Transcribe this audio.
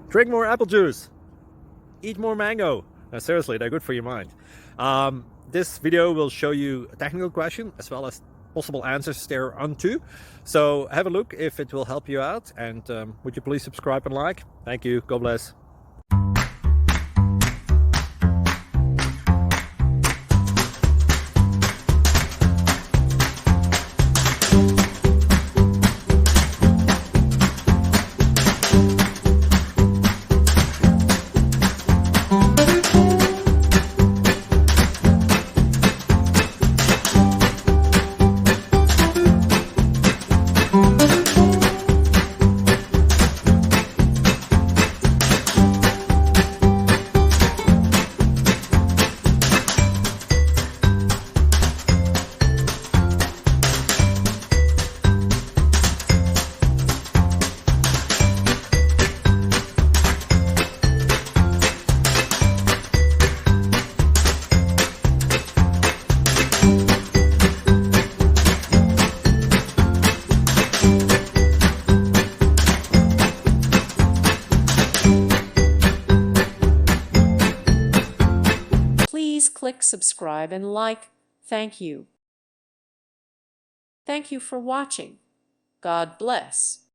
Drink more apple juice. Eat more mango. No, seriously, they're good for your mind. This video will show you a technical question as well as possible answers thereunto. So have a look if it will help you out, and would you please subscribe and like? Thank you. God bless. Please click subscribe and like. Thank you. Thank you for watching. God bless.